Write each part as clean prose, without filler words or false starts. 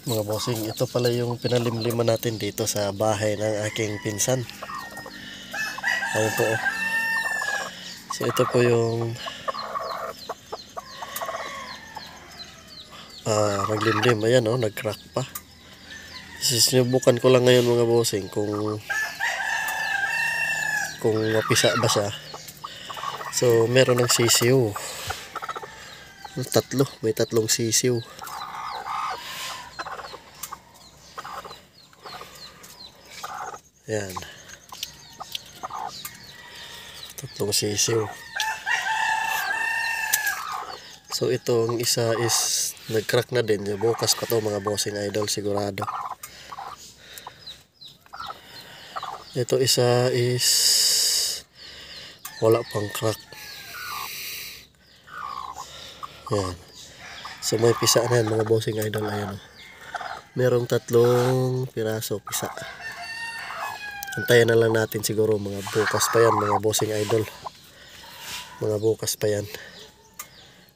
Mga bossing, ito pala yung pinalimliman natin dito sa bahay ng aking pinsan. Ayan po. So ito po yung naglimlim. Ayan nag-crack pa. Sinubukan ko lang ngayon mga bossing kung mapisa ba siya. So meron ng sisiw. May tatlong sisiw. Ayan. Tatlong sisiw. So itong isa is nag-crack na din. Bukas pa to mga bossing idol, sigurado. Ito isa is wala pang crack. Ayan. So may pisa na yan mga bossing idol. Ayan. Merong 3 piraso pisa. Antayan na lang natin siguro mga bukas pa yan mga bossing idol. Mga bukas pa yan.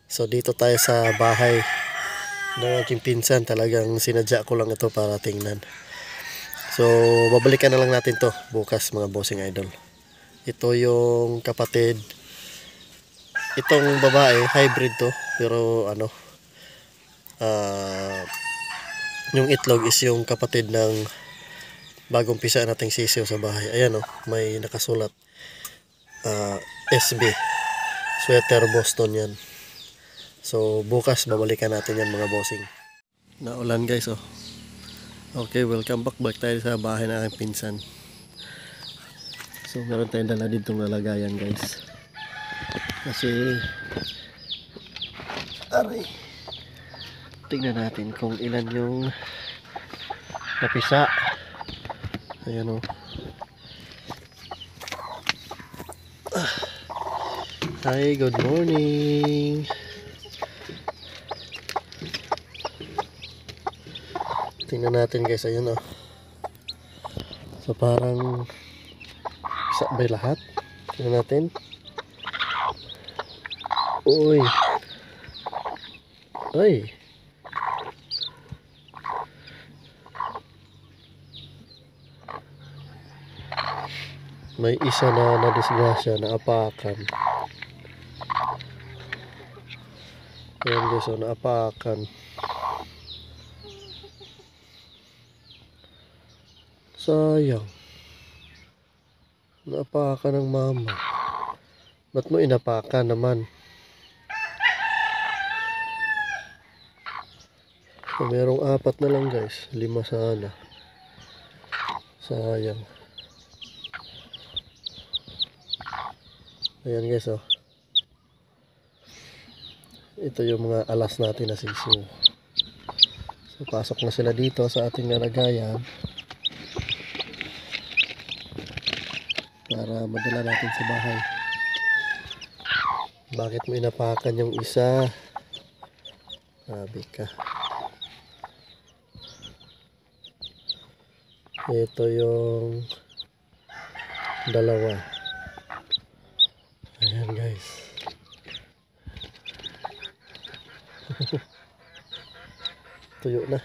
So dito tayo sa bahay ng aking pinsan. Talagang sinadya ko lang ito para tingnan. So babalikan na lang natin to bukas mga bossing idol. Ito yung kapatid. Itong babae hybrid to, pero yung itlog is yung kapatid ng bagong pisa nating sisiw sa bahay. Ayan may nakasulat SB Sweater Boston yan. So bukas babalikan natin yan mga bossing. Naulan guys Okay, welcome back tayo sa bahay ng aking pinsan. So meron tayong dala ditong lalagayan guys. Kasi tingnan natin kung ilan yung napisa. Ayan Hi, good morning. Tingnan natin guys, ayun So parang isa ba lahat? Tingnan natin. Uy. Ay. May isa na nadisgrasya na apakan. Ayan guys, naapakan. Sayang. Naapakan ng mama. Ba't mo inapakan naman? So, merong 4 na lang guys. 5 sana. Sayang. Ayan guys Ito yung mga alas natin na sisiw. So pasok na sila dito sa ating lalagayan para madala natin sa bahay. Bakit mo inapakan yung isa? Sabi ka. Ito yung dalawa. Ayan guys. Tuyo na.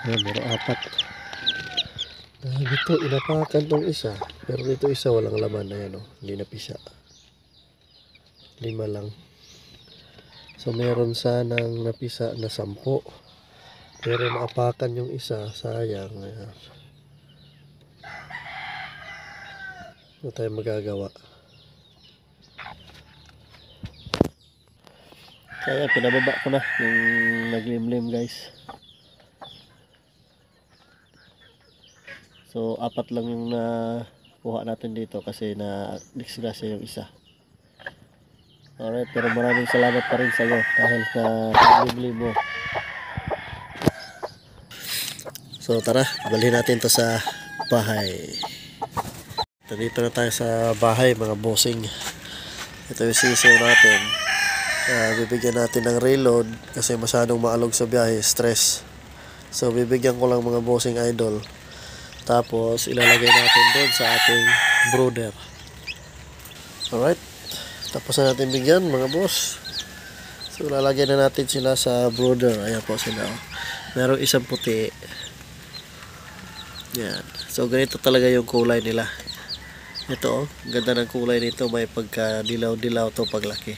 Ayan, meron 4. Dito inapakan tong isa. Pero dito isa walang laman. Ayan hindi napisa. 5 lang. So meron sanang napisa na 10. Pero naapakan yung isa. Sayang. Ayan. Ano tayo magagawa? Kaya pinababa ko na yung naglimlim guys. So 4 lang yung nakuha natin dito kasi na-disgrasya yung isa. Alright, pero maraming salamat pa rin sa iyo dahil sa naglimlim mo. So tara, balhin natin to sa bahay. Dito na tayo sa bahay mga bossing. Ito yung sisiw natin. Bibigyan natin ng reload kasi masyadong maalog sa biyahe, stress. So bibigyan ko lang mga bossing idol. Tapos ilalagay natin doon sa ating brooder. Alright. Tapos na natin bigyan mga boss. So lalagyan na natin sila sa brooder. Ayan po sila. Merong isang puti. Yan. So ganito talaga yung kulay nila. Ito ganda ng kulay nito. May pagka dilaw-dilaw to paglaki.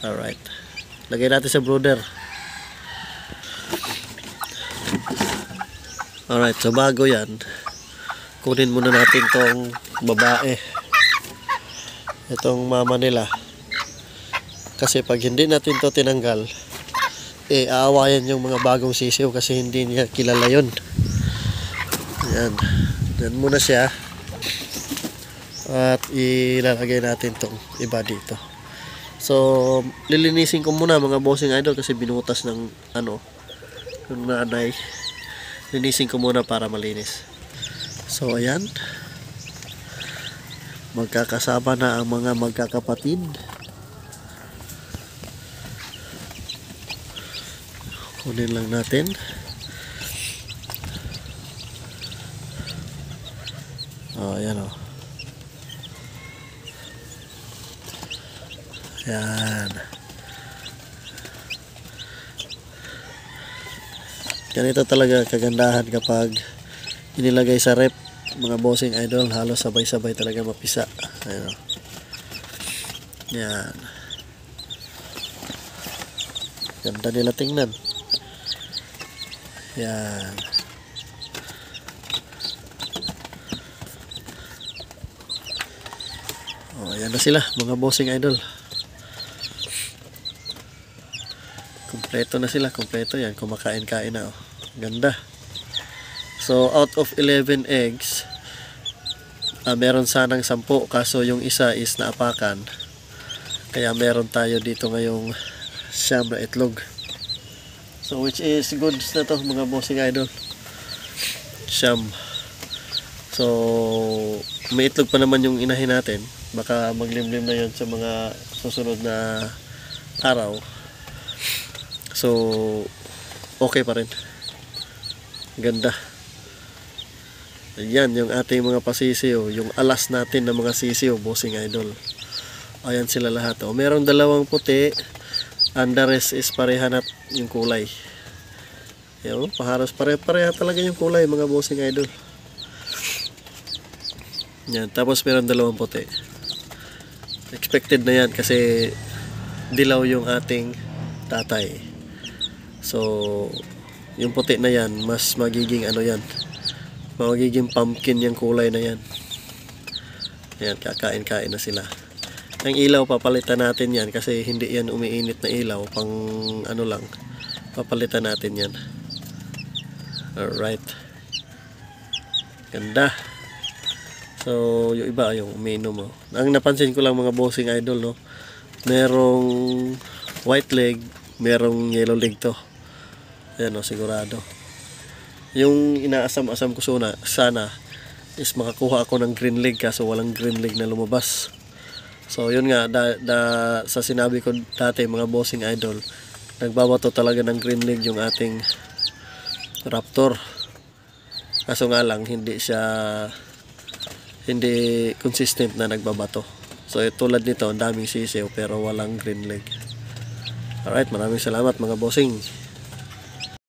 Alright. Lagay natin sa brooder. Alright, so bago yan, kunin muna natin tong babae. Itong mama nila. Kasi pag hindi natin to tinanggal, aawayan yung mga bagong sisiw kasi hindi niya kilala yun. Ayan. Yan muna siya. At ilalagay natin tong iba dito. So, lilinisin ko muna mga bossing idol kasi binutas ng yung nanay. Linisin ko muna para malinis. So ayan, magkakasama na ang mga magkakapatid. Kunin lang natin. Ayan o. Ayan. Ganito talaga kagandahan kapag inilagay sa rep mga bossing idol, halos sabay-sabay talaga mapisa. Ayan. Yan. Ganda nila tingnan. Yan. Ayan na sila mga bossing idol. Kompleto na sila, kompleto yan. Kumakain-kain na. Ganda. So out of 11 eggs, meron sanang 10 kaso yung isa is naapakan. Kaya meron tayo dito ngayong 9 na itlog. So which is goods na to mga bossing idol. 9. So may itlog pa naman yung inahin natin. Baka maglimlim na yun sa mga susunod na araw. So okay pa rin. Ganda. Ayan yung ating mga pasisiyo. Yung alas natin ng mga sisiyo, bossing idol. Ayan sila lahat. Merong 2 puti. And the rest is pareha na yung kulay. Ayan, paharos pareha talaga yung kulay mga bossing idol. Yan. Tapos meron 2 puti. Expected na yan kasi dilaw yung ating tatay. So yung puti na yan, mas magiging magiging pumpkin yung kulay na yan. Ayan, kakain-kain na sila. Ang ilaw, papalitan natin yan kasi hindi yan umiinit na ilaw. Pang lang, papalitan natin yan. Alright. Ganda. So, yung iba, yung umiinom. Ang napansin ko lang mga bossing idol, no? Merong white leg, merong yellow leg to. Ayan sigurado. Yung inaasam-asam ko sana is makakuha ako ng green leg kaso walang green leg na lumabas. So yun nga, sa sinabi ko dati mga bossing idol, nagbabato talaga ng green leg yung ating raptor. Kaso nga lang, hindi consistent na nagbabato. So tulad nito, ang daming sisiw pero walang green leg. Alright, maraming salamat mga bossing.